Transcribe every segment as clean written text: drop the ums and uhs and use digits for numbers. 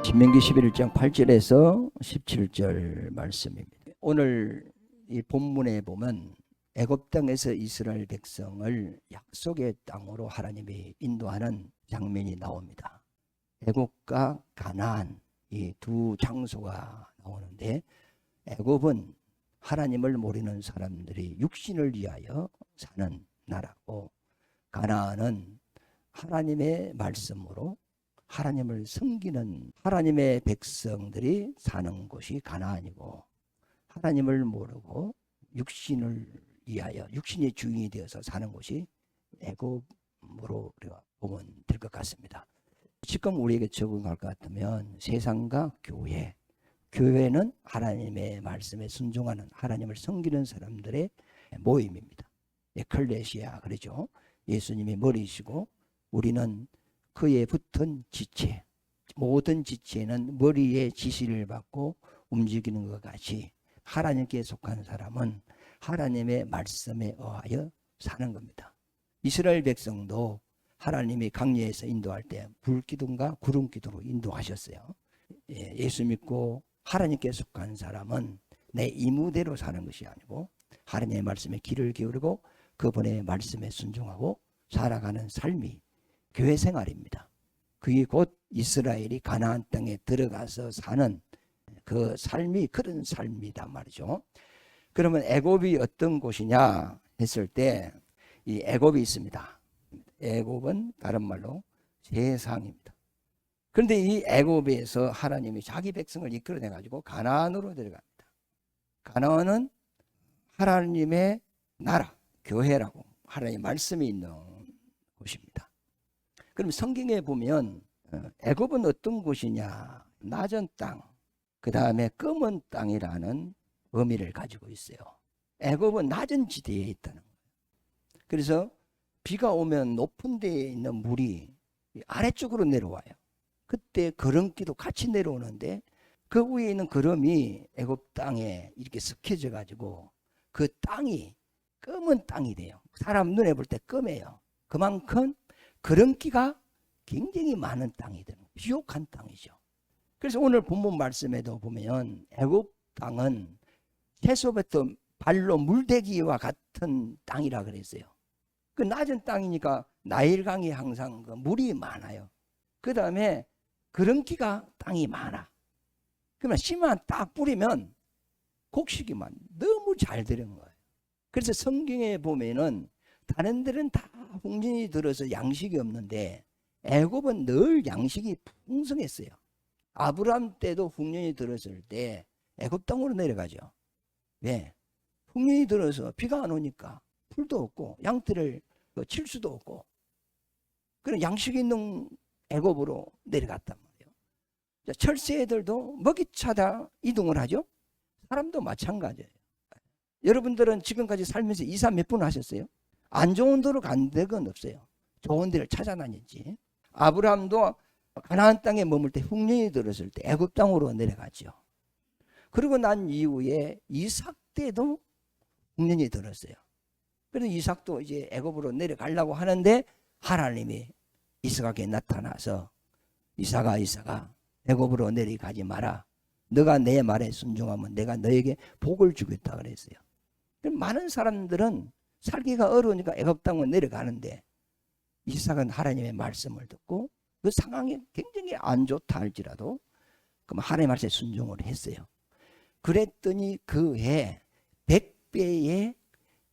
신명기 11장 8절에서 17절 말씀입니다. 오늘 이 본문에 보면 애굽 땅에서 이스라엘 백성을 약속의 땅으로 하나님이 인도하는 장면이 나옵니다. 애굽과 가나안 이 두 장소가 나오는데, 애굽은 하나님을 모르는 사람들이 육신을 위하여 사는 나라고, 가나안은 하나님의 말씀으로 하나님을 섬기는 하나님의 백성들이 사는 곳이 가나안이고, 하나님을 모르고 육신을 위하여 육신의 주인이 되어서 사는 곳이 애굽으로 우리가 보면 될 것 같습니다. 지금 우리에게 적용할 것 같으면 세상과 교회, 교회는 하나님의 말씀에 순종하는 하나님을 섬기는 사람들의 모임입니다. 에클레시아 그러죠. 예수님이 머리이시고 우리는 그에 붙은 지체, 모든 지체는 머리의 지시를 받고 움직이는 것 같이 하나님께 속한 사람은 하나님의 말씀에 의하여 사는 겁니다. 이스라엘 백성도 하나님이 광야에서 인도할 때 불기둥과 구름기둥으로 인도하셨어요. 예수 믿고 하나님께 속한 사람은 내 이무대로 사는 것이 아니고 하나님의 말씀에 귀를 기울이고 그분의 말씀에 순종하고 살아가는 삶이 교회 생활입니다. 그게 곧 이스라엘이 가나안 땅에 들어가서 사는 그 삶이 그런 삶이단 말이죠. 그러면 애굽이 어떤 곳이냐 했을 때 이 애굽이 있습니다. 애굽은 다른 말로 세상입니다. 그런데 이 애굽에서 하나님이 자기 백성을 이끌어내 가지고 가나안으로 데려갑니다. 가나안은 하나님의 나라, 교회라고 하나님의 말씀이 있는 곳입니다. 그럼 성경에 보면 애굽은 어떤 곳이냐, 낮은 땅, 그 다음에 검은 땅이라는 의미를 가지고 있어요. 애굽은 낮은 지대에 있다는 거예요. 그래서 비가 오면 높은 데에 있는 물이 아래쪽으로 내려와요. 그때 거름기도 같이 내려오는데 그 위에 있는 거름이 애굽 땅에 이렇게 섞여져 가지고 그 땅이 검은 땅이 돼요. 사람 눈에 볼 때 검해요. 그만큼 거름기가 굉장히 많은 땅이 되는 거예요. 비옥한 땅이죠. 그래서 오늘 본문 말씀에도 보면 애굽 땅은 채소부터 발로 물대기와 같은 땅이라 그랬어요. 그 낮은 땅이니까 나일강이 항상 그 물이 많아요. 그 다음에 거름기가 땅이 많아. 그러면 씨만 딱 뿌리면 곡식이만 너무 잘 되는 거예요. 그래서 성경에 보면은 다른 데는 다 홍진이 들어서 양식이 없는데 애굽은 늘 양식이 풍성했어요. 아브라함 때도 흉년이 들었을 때 애굽 땅으로 내려가죠. 왜? 흉년이 들어서 비가 안 오니까 풀도 없고 양떼를 칠 수도 없고, 그런 양식이 있는 애굽으로 내려갔단 말이에요. 철새들도 먹이 찾아 이동을 하죠. 사람도 마찬가지예요. 여러분들은 지금까지 살면서 이사 몇 분 하셨어요? 안 좋은 데로 간 데가 없어요. 좋은 데를 찾아다녔지. 아브라함도 가나안 땅에 머물 때 흉년이 들었을 때 애굽 땅으로 내려갔죠. 그리고 난 이후에 이삭 때도 흉년이 들었어요. 그래서 이삭도 이제 애굽으로 내려가려고 하는데 하나님이 이삭에게 나타나서 이삭아 애굽으로 내려가지 마라. 너가 내 말에 순종하면 내가 너에게 복을 주겠다 그랬어요. 많은 사람들은 살기가 어려우니까 애굽 땅으로 내려가는데 이삭은 하나님의 말씀을 듣고 그 상황이 굉장히 안 좋다 할지라도 그럼 하나님의 말씀에 순종을 했어요. 그랬더니 그 해 100배의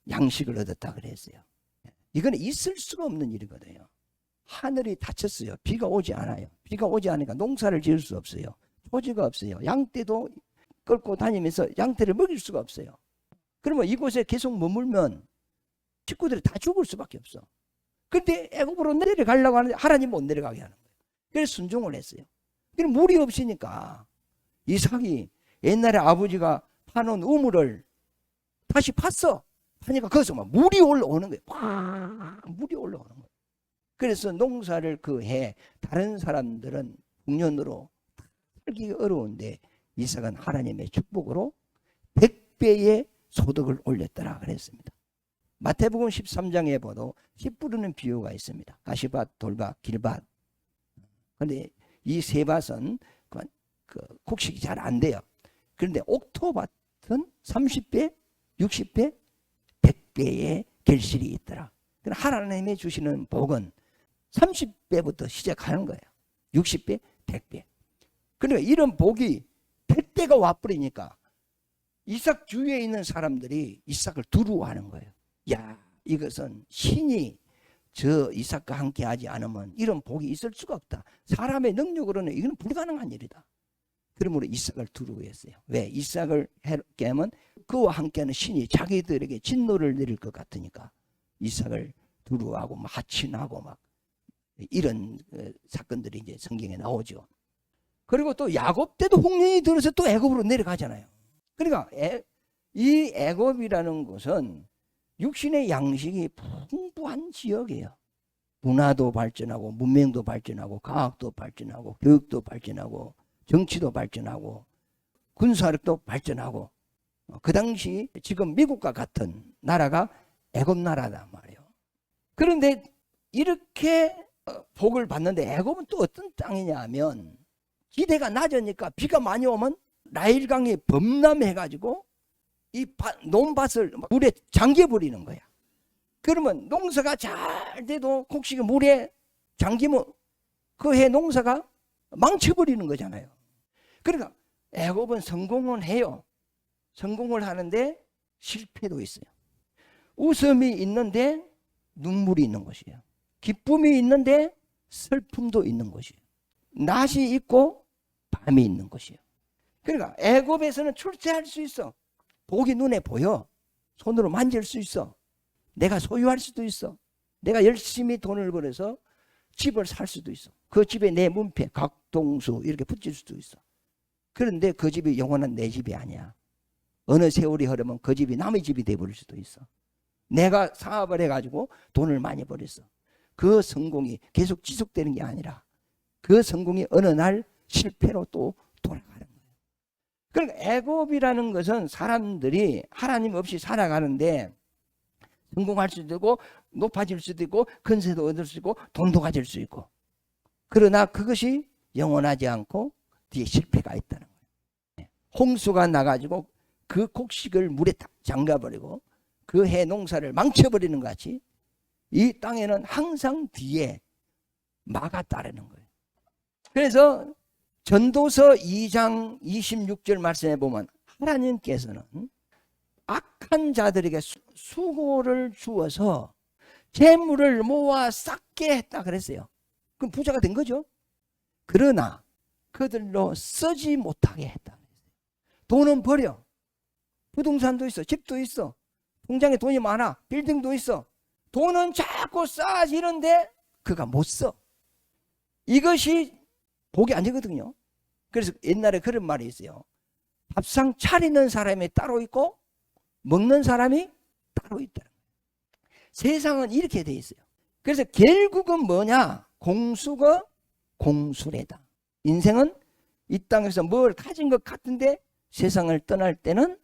양식을 얻었다 그랬어요. 이건 있을 수가 없는 일이거든요. 하늘이 닫혔어요. 비가 오지 않아요. 비가 오지 않으니까 농사를 지을 수 없어요. 토지가 없어요. 양떼도 끌고 다니면서 양떼를 먹일 수가 없어요. 그러면 이곳에 계속 머물면 식구들이 다 죽을 수밖에 없어. 그런데 애굽으로 내려가려고 하는데 하나님 못 내려가게 하는 거예요. 그래서 순종을 했어요. 그럼 물이 없으니까 이삭이 옛날에 아버지가 파놓은 우물을 다시 팠어. 하니까 거기서 막 물이 올라오는 거예요. 팍 물이 올라오는 거예요. 그래서 농사를 그 해 다른 사람들은 흉년으로 살기 어려운데 이삭은 하나님의 축복으로 100배의 소득을 올렸더라 그랬습니다. 마태복음 13장에 보도 씨 뿌리는 비유가 있습니다. 가시밭, 돌밭, 길밭. 그런데 이 세 밭은 곡식이 잘 안 돼요. 그런데 옥토밭은 30배, 60배, 100배의 결실이 있더라. 하나님이 주시는 복은 30배부터 시작하는 거예요. 60배, 100배. 그러니까 이런 복이 100배가 와버리니까 이삭 주위에 있는 사람들이 이삭을 두려워하는 거예요. 야, 이것은 신이 저 이삭과 함께 하지 않으면 이런 복이 있을 수가 없다. 사람의 능력으로는 이건 불가능한 일이다. 그러므로 이삭을 두려워했어요. 왜? 이삭을 깨면 그와 함께하는 신이 자기들에게 진노를 내릴 것 같으니까 이삭을 두려워하고 막 하친하고 막 이런 사건들이 이제 성경에 나오죠. 그리고 또 야곱 때도 홍련이 들어서 또 애굽으로 내려가잖아요. 그러니까 이 애굽이라는 곳은 육신의 양식이 풍부한 지역이에요. 문화도 발전하고 문명도 발전하고 과학도 발전하고 교육도 발전하고 정치도 발전하고 군사력도 발전하고 그 당시 지금 미국과 같은 나라가 애굽 나라단 말이에요. 그런데 이렇게 복을 받는데 애굽은 또 어떤 땅이냐 하면 기대가 낮으니까 비가 많이 오면 나일강이 범람해가지고 이 논밭을 물에 잠겨버리는 거야. 그러면 농사가 잘 돼도 곡식이 물에 잠기면 그 해 농사가 망쳐버리는 거잖아요. 그러니까 애굽은 성공은 해요. 성공을 하는데 실패도 있어요. 웃음이 있는데 눈물이 있는 것이에요. 기쁨이 있는데 슬픔도 있는 것이에요. 낮이 있고 밤이 있는 것이에요. 그러니까 애굽에서는 출세할 수 있어. 복이 눈에 보여. 손으로 만질 수 있어. 내가 소유할 수도 있어. 내가 열심히 돈을 벌어서 집을 살 수도 있어. 그 집에 내 문패, 각동수 이렇게 붙일 수도 있어. 그런데 그 집이 영원한 내 집이 아니야. 어느 세월이 흐르면 그 집이 남의 집이 돼버릴 수도 있어. 내가 사업을 해가지고 돈을 많이 벌었어. 그 성공이 계속 지속되는 게 아니라 그 성공이 어느 날 실패로 또 돌아가는 거예요. 그러니까 애굽이라는 것은 사람들이 하나님 없이 살아가는데 성공할 수도 있고 높아질 수도 있고 근세도 얻을 수 있고 돈도 가질 수 있고, 그러나 그것이 영원하지 않고 뒤에 실패가 있다는 거예요. 홍수가 나가지고 그 곡식을 물에 딱 잠가버리고 그 해 농사를 망쳐버리는 것 같이 이 땅에는 항상 뒤에 마가 따르는 거예요. 그래서 전도서 2장 26절 말씀에 보면 하나님께서는 악한 자들에게 수고를 주어서 재물을 모아 쌓게 했다 그랬어요. 그럼 부자가 된 거죠. 그러나 그들로 쓰지 못하게 했다. 돈은 버려. 부동산도 있어. 집도 있어. 통장에 돈이 많아. 빌딩도 있어. 돈은 자꾸 쌓아지는데 그가 못 써. 이것이 복이 아니거든요. 그래서 옛날에 그런 말이 있어요. 밥상 차리는 사람이 따로 있고 먹는 사람이 따로 있다. 세상은 이렇게 돼 있어요. 그래서 결국은 뭐냐? 공수가 공수래다. 인생은 이 땅에서 뭘 가진 것 같은데 세상을 떠날 때는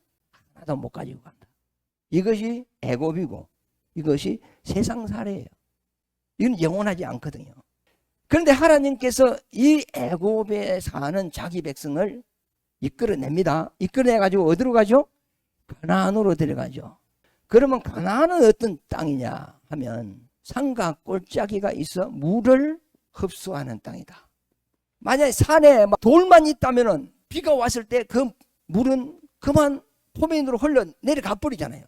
하나도 못 가지고 간다. 이것이 애굽이고 이것이 세상 사례예요. 이건 영원하지 않거든요. 그런데 하나님께서 이 애굽에 사는 자기 백성을 이끌어냅니다. 이끌어내가지고 어디로 가죠? 가나안으로 데려가죠. 그러면 가나안은 어떤 땅이냐 하면 산과 골짜기가 있어 물을 흡수하는 땅이다. 만약에 산에 돌만 있다면 비가 왔을 때 그 물은 그만 포면으로 흘러 내려가 버리잖아요.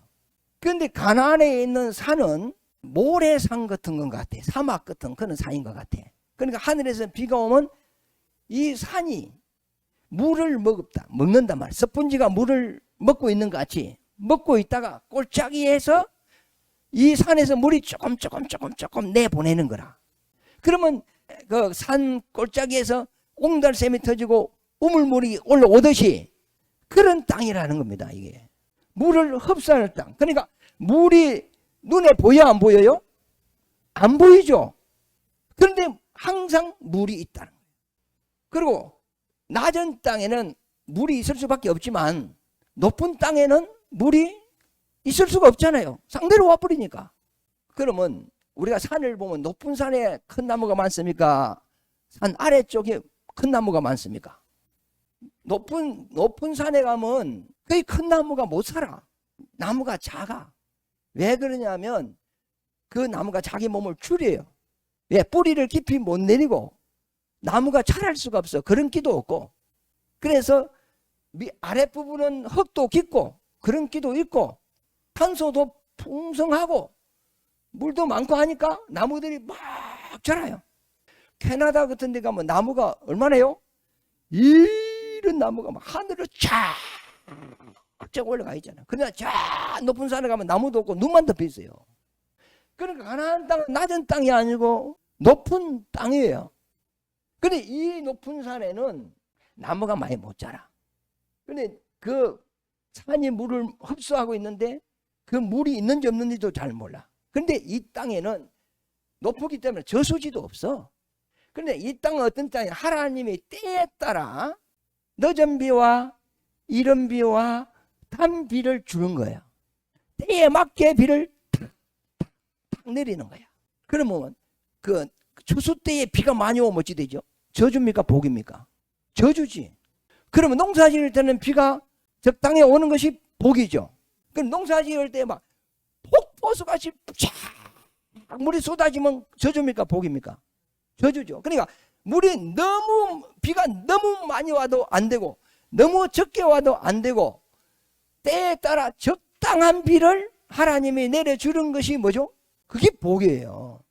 그런데 가나안에 있는 산은 모래산 같은 것 같아. 사막 같은 그런 산인 것 같아. 그러니까 하늘에서 비가 오면 이 산이 물을 먹는단 말이야. 스펀지가 물을 먹고 있는 것 같이 먹고 있다가 골짜기에서 이 산에서 물이 조금 내보내는 거라. 그러면 그 산 골짜기에서 옹달샘이 터지고 우물물이 올라오듯이 그런 땅이라는 겁니다. 이게 물을 흡수하는 땅. 그러니까 물이 눈에 보여 안 보여요? 안 보이죠. 그런데 항상 물이 있다는 거예요. 그리고 낮은 땅에는 물이 있을 수밖에 없지만 높은 땅에는 물이 있을 수가 없잖아요. 상대로 와버리니까. 그러면 우리가 산을 보면 높은 산에 큰 나무가 많습니까? 산 아래쪽에 큰 나무가 많습니까? 높은 산에 가면 거의 큰 나무가 못 살아. 나무가 작아. 왜 그러냐면 그 나무가 자기 몸을 줄여요. 왜? 뿌리를 깊이 못 내리고 나무가 자랄 수가 없어. 그런기도 없고. 그래서 아랫부분은 흙도 깊고 그런기도 있고 탄소도 풍성하고 물도 많고 하니까 나무들이 막 자라요. 캐나다 같은 데 가면 나무가 얼마나요? 이런 나무가 막 하늘로 쫙 올라가 있잖아. 그러나 저 높은 산에 가면 나무도 없고 눈만 덮여 있어요. 그러니까 가나안 땅은 낮은 땅이 아니고 높은 땅이에요. 근데 이 높은 산에는 나무가 많이 못 자라. 근데 그 산이 물을 흡수하고 있는데 그 물이 있는지 없는지도 잘 몰라. 근데 이 땅에는 높기 때문에 저수지도 없어. 근데 이 땅은 어떤 땅이냐? 하나님이 때에 따라 늦은 비와 이른 비와 단 비를 주는 거예요. 때에 맞게 비를 탁 내리는 거야. 그러면 그 추수 때에 비가 많이 오면 어찌 되죠? 저주입니까? 복입니까? 저주지. 그러면 농사 지을 때는 비가 적당히 오는 것이 복이죠. 그럼 농사 지을 때 막 폭포수같이 쫙 물이 쏟아지면 저주입니까? 복입니까? 저주죠. 그러니까 비가 너무 많이 와도 안 되고 너무 적게 와도 안 되고 때에 따라 적당한 비를 하나님이 내려주는 것이 뭐죠? 그게 복이에요.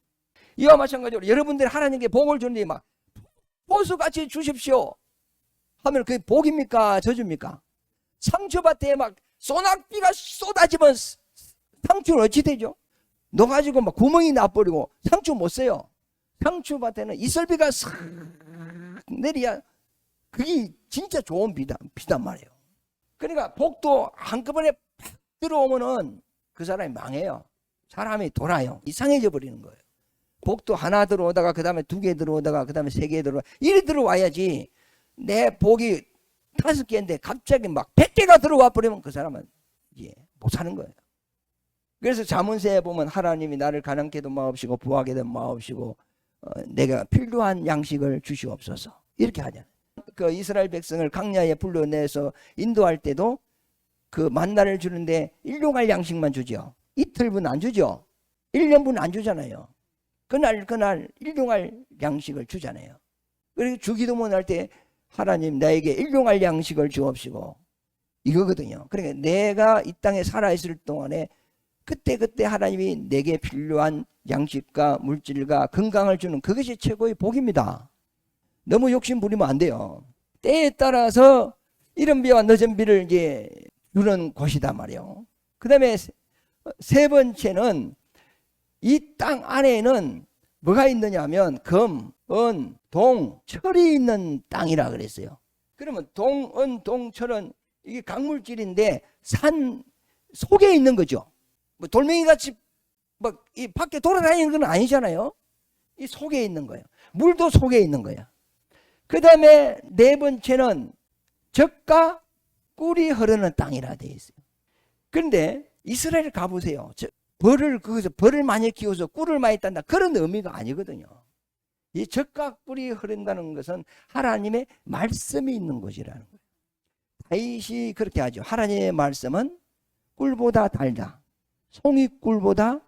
이와 마찬가지로 여러분들이 하나님께 복을 주는데 막 포수같이 주십시오 하면 그게 복입니까? 저주입니까? 상추밭에 막 소낙비가 쏟아지면 상추는 어찌 되죠? 넣어가지고 막 구멍이 나버리고 상추 못 써요. 상추밭에는 이슬비가 싹 내려야 그게 진짜 좋은 비단 말이에요. 그러니까 복도 한꺼번에 팍 들어오면은 그 사람이 망해요. 사람이 돌아요. 이상해져 버리는 거예요. 복도 하나 들어오다가 그 다음에 2개 들어오다가 그 다음에 3개 들어오다가 이래 들어와야지. 내 복이 5개인데 갑자기 막 100개가 들어와 버리면 그 사람은 이제 못 사는 거예요. 그래서 잠언서에 보면 하나님이 나를 가난케도 마옵시고 부하게도 마옵시고 내가 필요한 양식을 주시옵소서 이렇게 하잖아요. 그 이스라엘 백성을 광야에 불러내서 인도할 때도 그 만나를 주는데 일용할 양식만 주죠. 이틀분 안 주죠. 1년분 안 주잖아요. 그날 일용할 양식을 주잖아요. 그리고 주기도문 할 때 하나님 나에게 일용할 양식을 주옵시고 이거거든요. 그러니까 내가 이 땅에 살아있을 동안에 그때 하나님이 내게 필요한 양식과 물질과 건강을 주는 그것이 최고의 복입니다. 너무 욕심 부리면 안 돼요. 때에 따라서 이른 비와 늦은 비를 이제 주는 곳이다 말이에요. 그 다음에 세 번째는 이 땅 안에는 뭐가 있느냐 하면 금, 은, 동, 철이 있는 땅이라 그랬어요. 그러면 동, 은, 동, 철은 이게 강물질인데 산 속에 있는 거죠. 뭐 돌멩이 같이 막 이 밖에 돌아다니는 건 아니잖아요. 이 속에 있는 거예요. 물도 속에 있는 거예요. 그 다음에 네 번째는 젖과 꿀이 흐르는 땅이라 되어 있어요. 그런데 이스라엘 가보세요. 벌을 많이 키워서 꿀을 많이 딴다 그런 의미가 아니거든요. 이 젖과 꿀이 흐른다는 것은 하나님의 말씀이 있는 곳이라는 거예요. 다윗이 그렇게 하죠. 하나님의 말씀은 꿀보다 달다. 송이꿀보다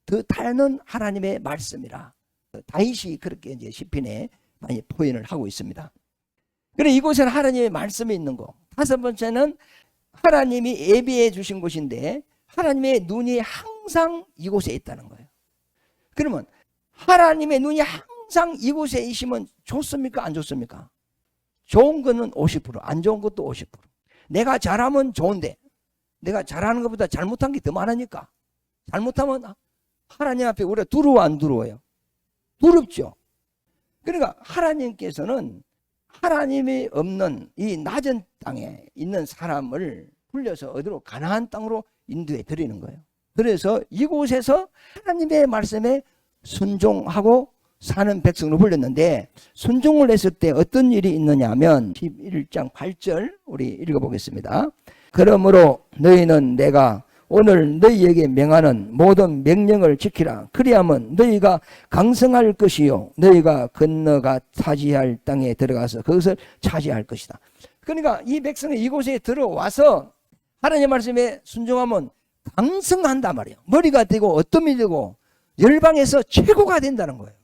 더 달는 하나님의 말씀이라. 다윗이 그렇게 이제 시편에 많이 표현을 하고 있습니다. 그래 이곳에는 하나님의 말씀이 있는 곳. 5번째는 하나님이 예비해 주신 곳인데 하나님의 눈이 항상 이곳에 있다는 거예요. 그러면 하나님의 눈이 항상 이곳에 있으면 좋습니까? 안 좋습니까? 좋은 거는 50%, 안 좋은 것도 50%. 내가 잘하면 좋은데 내가 잘하는 것보다 잘못한 게 더 많으니까 잘못하면 하나님 앞에 우리가 두려워 안 두려워요? 두렵죠. 그러니까 하나님께서는 하나님이 없는 이 낮은 땅에 있는 사람을 불려서 어디로 가나안 땅으로 인도해 드리는 거예요. 그래서 이곳에서 하나님의 말씀에 순종하고 사는 백성으로 불렸는데 순종을 했을 때 어떤 일이 있느냐 하면 11장 8절 우리 읽어보겠습니다. 그러므로 너희는 내가 오늘 너희에게 명하는 모든 명령을 지키라. 그리하면 너희가 강성할 것이요 너희가 건너가 차지할 땅에 들어가서 그것을 차지할 것이다. 그러니까 이 백성이 이곳에 들어와서 하나님의 말씀에 순종하면 강성한단 말이에요. 머리가 되고 어떤 이 되고 열방에서 최고가 된다는 거예요.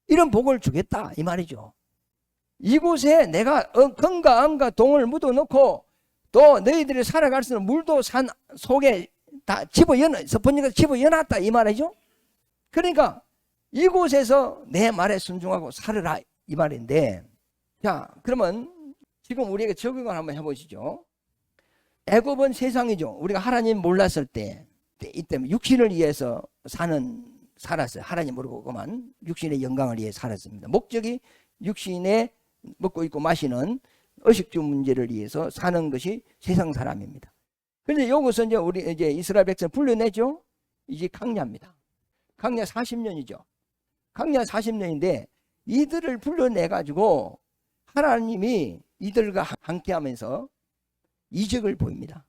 이런 복을 주겠다 이 말이죠. 이곳에 내가 금과 은과 동을 묻어놓고 또 너희들이 살아갈 수 있는 물도 산 속에 다 서펀니가 집어넣었다 이 말이죠. 그러니까 이곳에서 내 말에 순종하고 살으라 이 말인데, 자 그러면 지금 우리에게 적용을 한번 해보시죠. 애굽은 세상이죠. 우리가 하나님 몰랐을 때 이때 육신을 위해서 살았어요. 하나님 모르고 그만 육신의 영광을 위해 살았습니다. 목적이 육신에 먹고 있고 마시는 의식주 문제를 위해서 사는 것이 세상 사람입니다. 그런데 여기서 이제 우리 이제 이스라엘 백성 불러내죠. 이제 강야입니다. 강야 40년이죠. 강야 40년인데 이들을 불러내 가지고 하나님이 이들과 함께하면서 이적을 보입니다.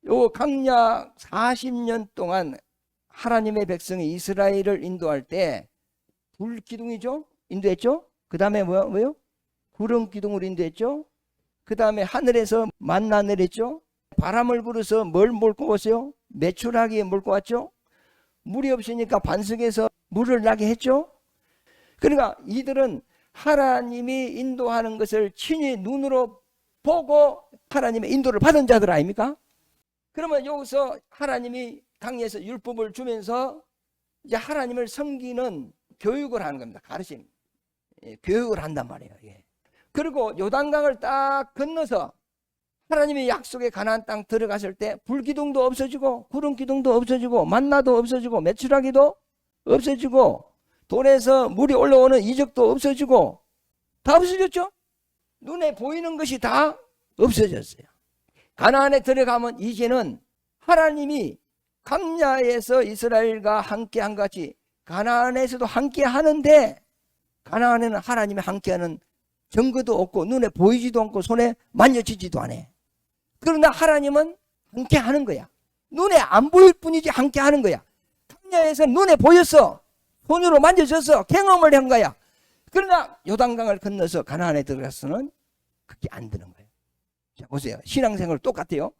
요 강야 40년 동안 하나님의 백성이 이스라엘을 인도할 때 불기둥이죠. 인도했죠. 그 다음에 뭐요? 구름 기둥으로 인도했죠. 그 다음에 하늘에서 만나 내렸죠. 바람을 불어서 뭘 몰고 왔어요? 메추라기에 몰고 왔죠. 물이 없으니까 반석에서 물을 나게 했죠. 그러니까 이들은 하나님이 인도하는 것을 친히 눈으로 보고 하나님의 인도를 받은 자들 아닙니까? 그러면 여기서 하나님이 강야에서 율법을 주면서 이제 하나님을 섬기는 교육을 하는 겁니다. 가르침, 교육을 한단 말이에요. 그리고 요단강을 딱 건너서 하나님의 약속의 가나안 땅 들어갔을 때 불기둥도 없어지고 구름 기둥도 없어지고 만나도 없어지고 메추라기도 없어지고 돌에서 물이 올라오는 이적도 없어지고 다 없어졌죠. 눈에 보이는 것이 다 없어졌어요. 가나안에 들어가면 이제는 하나님이 강야에서 이스라엘과 함께한 같이 가나안에서도 함께하는데, 가나안에는 하나님이 함께하는 증거도 없고 눈에 보이지도 않고 손에 만져지지도 않아. 그러나 하나님은 함께하는 거야. 눈에 안 보일 뿐이지 함께하는 거야. 강야에서 눈에 보였어. 손으로 만져졌어. 경험을 한 거야. 그러나 요단강을 건너서 가나안에 들어가서는 그게 안 되는 거예요. 자 보세요. 신앙생활 똑같아요.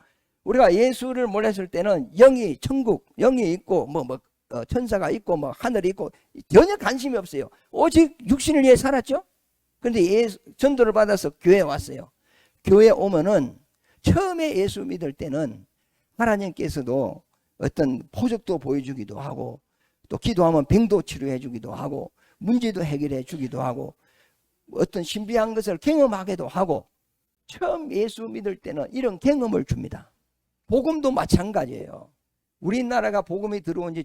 우리가 예수를 몰랐을 때는 영이 천국, 영이 있고 천사가 있고 하늘이 있고 전혀 관심이 없어요. 오직 육신을 위해 살았죠. 그런데 전도를 받아서 교회에 왔어요. 교회에 오면은 처음에 예수 믿을 때는 하나님께서도 어떤 표적도 보여주기도 하고 또 기도하면 병도 치료해 주기도 하고 문제도 해결해 주기도 하고 어떤 신비한 것을 경험하기도 하고, 처음 예수 믿을 때는 이런 경험을 줍니다. 복음도 마찬가지예요. 우리나라가 복음이 들어온 지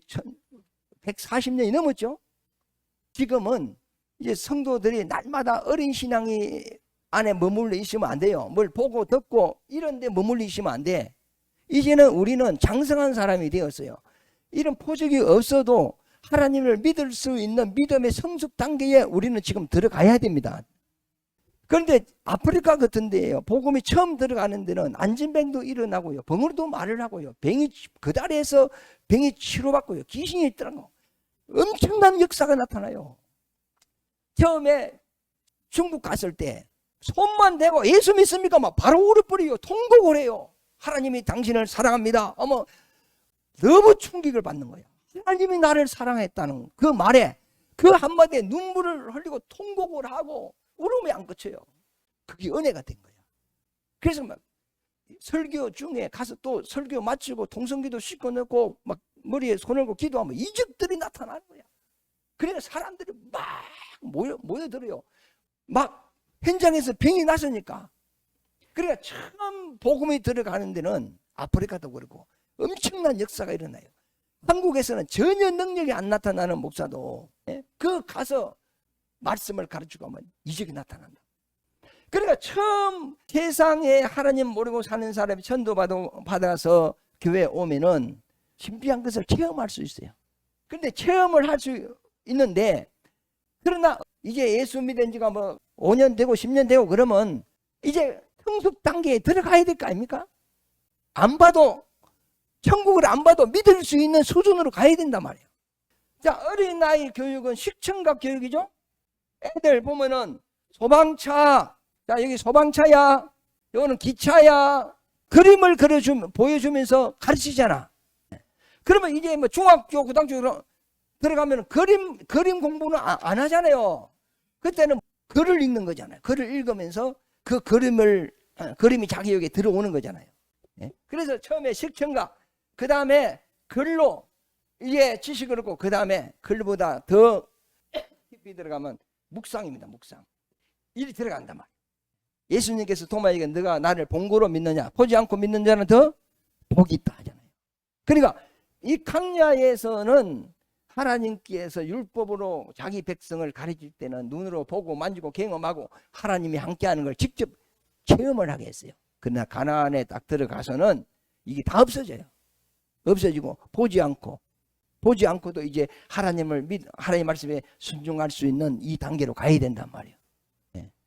140년이 넘었죠. 지금은 이제 성도들이 날마다 어린 신앙이 안에 머물러 있으면 안 돼요. 뭘 보고 듣고 이런 데 머물러 있으면 안 돼. 이제는 우리는 장성한 사람이 되었어요. 이런 포적이 없어도 하나님을 믿을 수 있는 믿음의 성숙 단계에 우리는 지금 들어가야 됩니다. 그런데 아프리카 같은 데에요, 복음이 처음 들어가는 데는 안진병도 일어나고요, 병으로도 말을 하고요, 병이 그 다리에서 병이 치료받고요, 귀신이 있더라고. 엄청난 역사가 나타나요. 처음에 중국 갔을 때 손만 대고 예수 믿습니까? 막 바로 울어버려요. 통곡을 해요. 하나님이 당신을 사랑합니다. 어머, 너무 충격을 받는 거예요. 하나님이 나를 사랑했다는 그 말에, 그 한마디에 눈물을 흘리고 통곡을 하고 울음이 안 그쳐요. 그게 은혜가 된 거야. 그래서 막 설교 중에 가서 또 설교 마치고 동성기도 씻고 넣고 막 머리에 손을 얹고 기도하면 이적들이 나타나는 거야. 그러니까 사람들이 막 모여들어요. 막 현장에서 병이 났으니까. 그러니까 처음 복음이 들어가는 데는 아프리카도 그렇고 엄청난 역사가 일어나요. 한국에서는 전혀 능력이 안 나타나는 목사도 그 가서 말씀을 가르치고 하면 이적이 나타난다. 그러니까 처음 세상에 하나님 모르고 사는 사람이 전도받아서 교회에 오면은 신비한 것을 체험할 수 있어요. 그런데 체험을 할 수 있는데, 그러나 이제 예수 믿은 지가 5년 되고 10년 되고 그러면 이제 성숙 단계에 들어가야 될 거 아닙니까? 안 봐도, 천국을 안 봐도 믿을 수 있는 수준으로 가야 된단 말이에요. 자, 어린아이 교육은 식청각 교육이죠. 애들 보면은 소방차, 자 여기 소방차야, 이거는 기차야. 그림을 보여주면서 가르치잖아. 그러면 이제 뭐 중학교, 고등학교 들어가면 그림 공부는 안 하잖아요. 그때는 글을 읽는 거잖아요. 글을 읽으면서 그 그림이 자기 여기에 들어오는 거잖아요. 그래서 처음에 식청각, 그 다음에 글로 이게 지식을 얻고, 그 다음에 글보다 더 깊이 들어가면 묵상입니다. 묵상. 일이 들어간단 말이에요. 예수님께서 도마에게 너가 나를 본고로 믿느냐, 보지 않고 믿는 자는 더 복이 있다 하잖아요. 그러니까 이 강야에서는 하나님께서 율법으로 자기 백성을 가르칠 때는 눈으로 보고 만지고 경험하고 하나님이 함께하는 걸 직접 체험을 하게 했어요. 그러나 가나안에 딱 들어가서는 이게 다 없어져요. 없어지고 보지 않고도 이제 하나님 말씀에 순종할 수 있는 이 단계로 가야 된단 말이에요.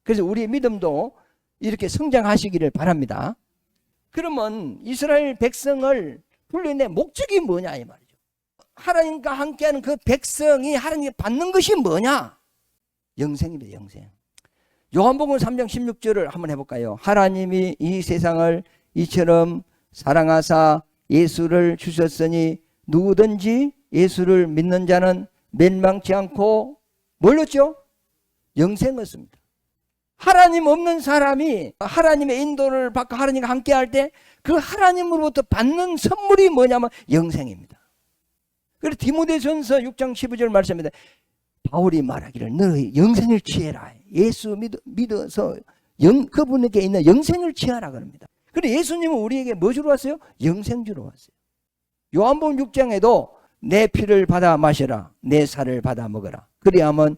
그래서 우리의 믿음도 이렇게 성장하시기를 바랍니다. 그러면 이스라엘 백성을 불러낸 목적이 뭐냐 이 말이죠. 하나님과 함께하는 그 백성이 하나님께 받는 것이 뭐냐? 영생입니다. 영생. 요한복음 3장 16절을 한번 해볼까요? 하나님이 이 세상을 이처럼 사랑하사 예수를 주셨으니 누구든지 예수를 믿는 자는 멸망치 않고 뭘 얻죠? 영생을 얻습니다. 하나님 없는 사람이 하나님의 인도를 받고 하나님과 함께할 때 그 하나님으로부터 받는 선물이 뭐냐면 영생입니다. 그래서 디모데전서 6장 15절 말씀입니다. 바울이 말하기를 너희 영생을 취해라. 예수 믿어서 그분에게 있는 영생을 취하라 그럽니다. 그런데 예수님은 우리에게 뭐 주러 왔어요? 영생 주러 왔어요. 요한복음 6장에도 내 피를 받아 마셔라, 내 살을 받아 먹어라. 그리하면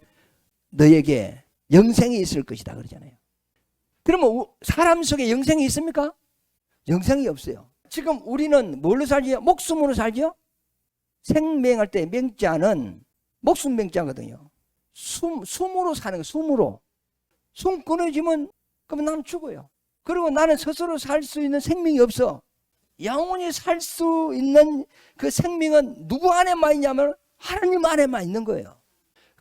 너에게 영생이 있을 것이다 그러잖아요. 그러면 사람 속에 영생이 있습니까? 영생이 없어요. 지금 우리는 뭘로 살지요? 목숨으로 살지요? 생명할 때 명자는 목숨 명자거든요. 숨으로 사는 거예요. 숨으로. 숨 끊어지면 그러면 나는 죽어요. 그리고 나는 스스로 살 수 있는 생명이 없어. 영원히 살 수 있는 그 생명은 누구 안에만 있냐면 하나님 안에만 있는 거예요.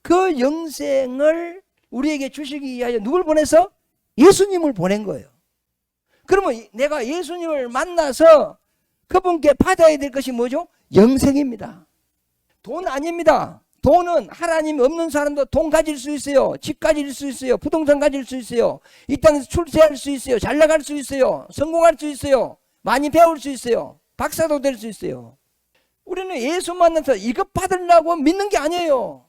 그 영생을 우리에게 주시기 위하여 누굴 보내서? 예수님을 보낸 거예요. 그러면 내가 예수님을 만나서 그분께 받아야 될 것이 뭐죠? 영생입니다. 돈 아닙니다. 돈은 하나님 없는 사람도 돈 가질 수 있어요. 집 가질 수 있어요. 부동산 가질 수 있어요. 이 땅에서 출세할 수 있어요. 잘 나갈 수 있어요. 성공할 수 있어요. 많이 배울 수 있어요. 박사도 될 수 있어요. 우리는 예수 만나서 이것 받으려고 믿는 게 아니에요.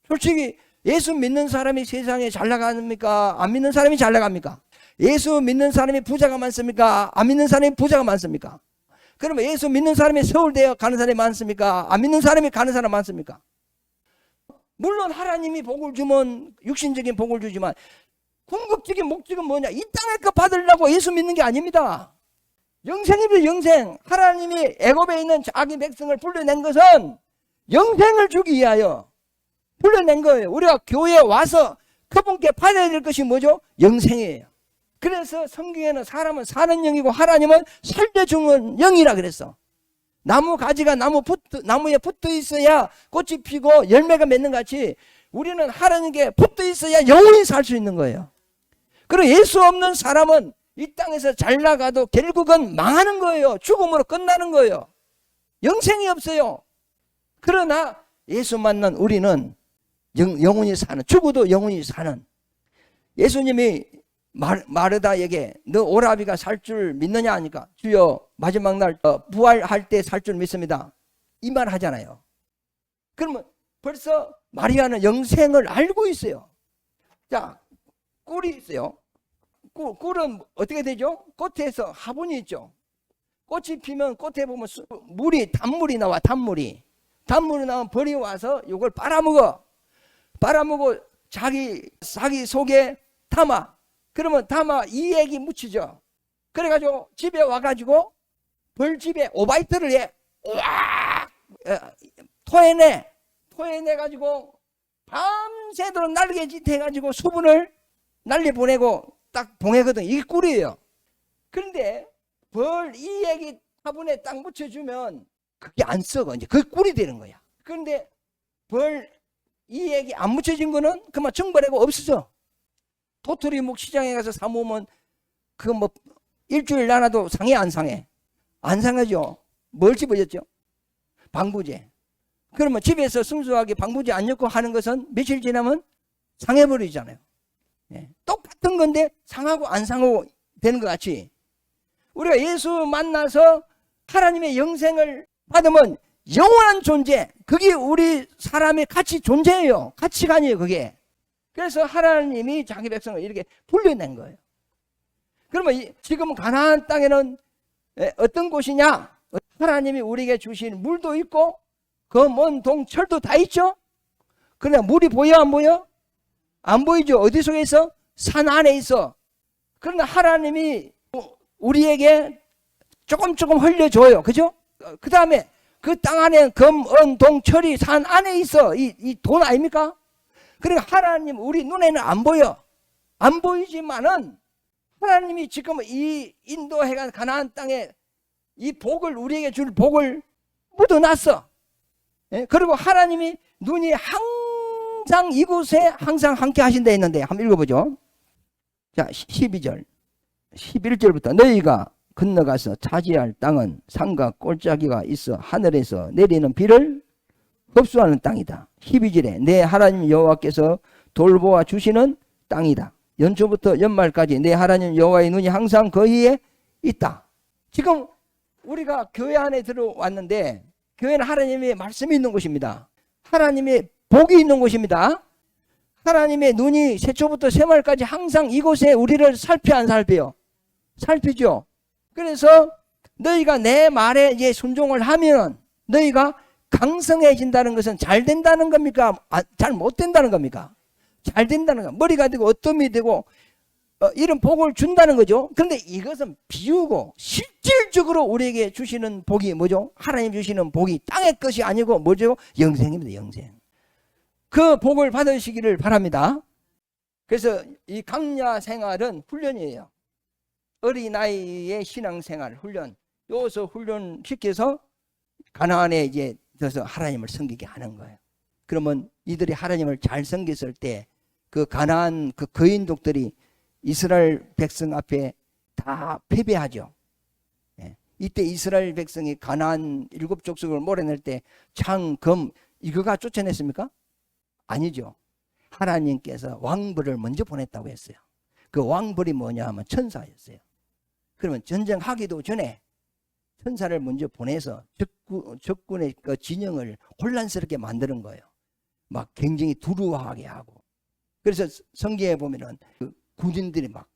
솔직히 예수 믿는 사람이 세상에 잘 나갑니까? 안 믿는 사람이 잘 나갑니까? 예수 믿는 사람이 부자가 많습니까? 안 믿는 사람이 부자가 많습니까? 그러면 예수 믿는 사람이 서울대에 가는 사람이 많습니까? 안 믿는 사람이 가는 사람 많습니까? 물론 하나님이 복을 주면 육신적인 복을 주지만 궁극적인 목적은 뭐냐? 이 땅에 거 받으려고 예수 믿는 게 아닙니다. 영생입니다. 영생. 하나님이 애굽에 있는 자기 백성을 불러낸 것은 영생을 주기 위하여 불러낸 거예요. 우리가 교회에 와서 그분께 받아야 될 것이 뭐죠? 영생이에요. 그래서 성경에는 사람은 사는 영이고 하나님은 살때 죽는 영이라 그랬어. 나무 가지가 나무에 붙어 있어야 꽃이 피고 열매가 맺는 같이 우리는 하나님께 붙어 있어야 영원히 살 수 있는 거예요. 그리고 예수 없는 사람은 이 땅에서 잘 나가도 결국은 망하는 거예요. 죽음으로 끝나는 거예요. 영생이 없어요. 그러나 예수 만난 우리는 영원히 사는, 죽어도 영원히 사는. 예수님이 마르다에게 너 오라비가 살 줄 믿느냐 하니까 주여 마지막 날 부활할 때 살 줄 믿습니다. 이 말 하잖아요. 그러면 벌써 마리아는 영생을 알고 있어요. 자, 꿀이 있어요. 꿀은 어떻게 되죠? 꽃에서 화분이 있죠. 꽃이 피면 꽃에 보면 단물이 나와. 단물이 나오면 벌이 와서 이걸 빨아먹어. 자기 속에 담아. 그러면 담아 이액이 묻히죠. 그래가지고 집에 와가지고 벌집에 오바이트를 해. 우악! 토해내가지고 밤새도록 날개짓 해가지고 수분을 날려보내고 딱 봉해거든. 이게 꿀이에요. 그런데 벌 이액이 화분에 딱 묻혀주면 그게 안 썩어. 이제 그게 꿀이 되는 거야. 그런데 벌 이액이 안 묻혀진 거는 그만 정벌하고 없어져. 도토리묵 시장에 가서 사 모으면 그 뭐 일주일 나눠도 상해 안 상해? 안 상하죠. 뭘 집어줬죠? 방부제. 그러면 집에서 순수하게 방부제 안 넣고 하는 것은 며칠 지나면 상해버리잖아요. 예. 똑같은 건데 상하고 안 상하고 되는 것 같이 우리가 예수 만나서 하나님의 영생을 받으면 영원한 존재, 그게 우리 사람의 가치 존재예요. 가치관이에요, 그게. 그래서 하나님이 자기 백성을 이렇게 불려낸 거예요. 그러면 지금 가나안 땅에는 어떤 곳이냐? 하나님이 우리에게 주신 물도 있고 검은 동철도 다 있죠. 그러나 물이 보여 안 보여? 안 보이죠. 어디 속에 있어? 산 안에 있어. 그러나 하나님이 우리에게 조금 흘려줘요. 그죠? 그 다음에 그 땅 안에 검, 은, 동, 철이 산 안에 있어. 이 돈 아닙니까? 그러니까 하나님 우리 눈에는 안 보여. 안 보이지만은 하나님이 지금 이 인도해간 가나안 땅에 이 복을 우리에게 줄 복을 묻어놨어. 예? 그리고 하나님이 눈이 항상 이곳에 항상 함께 하신다 했는데 한번 읽어보죠. 자, 12절 11절부터 너희가 건너가서 차지할 땅은 산과 골짜기가 있어 하늘에서 내리는 비를 흡수하는 땅이다. 12절에 내 하나님 여호와께서 돌보아 주시는 땅이다. 연초부터 연말까지 내 하나님 여호와의 눈이 항상 거기에 있다. 지금 우리가 교회 안에 들어왔는데 교회는 하나님의 말씀이 있는 곳입니다. 하나님의 복이 있는 곳입니다. 하나님의 눈이 새초부터 새말까지 항상 이곳에 우리를 살펴 안 살펴요? 살피죠. 그래서 너희가 내 말에 이제 순종을 하면 너희가 강성해진다는 것은 잘 된다는 겁니까? 잘 못 된다는 겁니까? 잘 된다는 거. 머리가 되고 어둠이 되고 이런 복을 준다는 거죠. 그런데 이것은 비유고 실질적으로 우리에게 주시는 복이 뭐죠? 하나님 주시는 복이 땅의 것이 아니고 뭐죠? 영생입니다. 영생. 그 복을 받으시기를 바랍니다. 그래서 이 강야 생활은 훈련이에요. 어린아이의 신앙생활 훈련. 여기서 훈련시켜서 가나안에 이제 들어서 하나님을 섬기게 하는 거예요. 그러면 이들이 하나님을 잘 섬겼을 때 그 가나안 그 거인족들이 이스라엘 백성 앞에 다 패배하죠. 예. 이때 이스라엘 백성이 가나안 7족속을 몰아낼 때 창, 검 이거가 쫓아냈습니까? 아니죠. 하나님께서 왕벌을 먼저 보냈다고 했어요. 그 왕벌이 뭐냐 하면 천사였어요. 그러면 전쟁하기도 전에 천사를 먼저 보내서 적군의 그 진영을 혼란스럽게 만드는 거예요. 막 굉장히 두려워하게 하고. 그래서 성경에 보면은 그 군인들이 막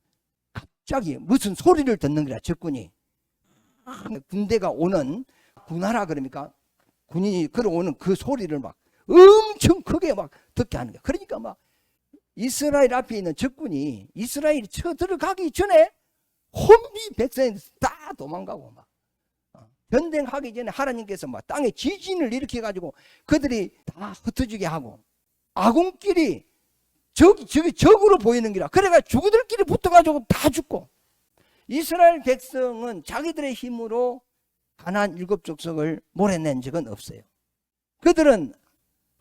갑자기 무슨 소리를 듣는 거야. 적군이 군대가 오는 군하라 그럽니까? 군인이 걸어오는 그 소리를 막 엄청 크게 막 듣게 하는 거야. 그러니까 막 이스라엘 앞에 있는 적군이 이스라엘이 쳐 들어가기 전에 혼비 백성이 다 도망가고 막 전쟁하기 전에 하나님께서 막 땅에 지진을 일으켜 가지고 그들이 다 흩어지게 하고 아군끼리 저기 적으로 보이는 기라. 그래가 죽어들끼리 붙어가지고 다 죽고 이스라엘 백성은 자기들의 힘으로 가나안 7족속을 몰아낸 적은 없어요. 그들은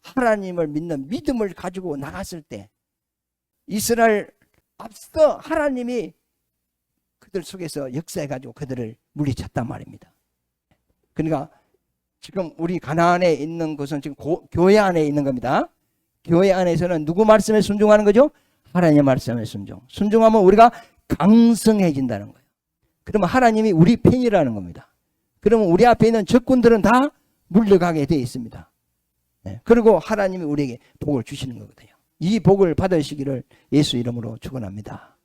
하나님을 믿는 믿음을 가지고 나갔을 때 이스라엘 앞서 하나님이 그들 속에서 역사해가지고 그들을 물리쳤단 말입니다. 그러니까 지금 우리 가나안에 있는 것은 지금 교회 안에 있는 겁니다. 교회 안에서는 누구 말씀에 순종하는 거죠? 하나님의 말씀에 순종. 순종하면 우리가 강성해진다는 거예요. 그러면 하나님이 우리 편이라는 겁니다. 그러면 우리 앞에 있는 적군들은 다 물러가게 되어 있습니다. 네. 그리고 하나님이 우리에게 복을 주시는 거거든요. 이 복을 받으시기를 예수 이름으로 축원합니다.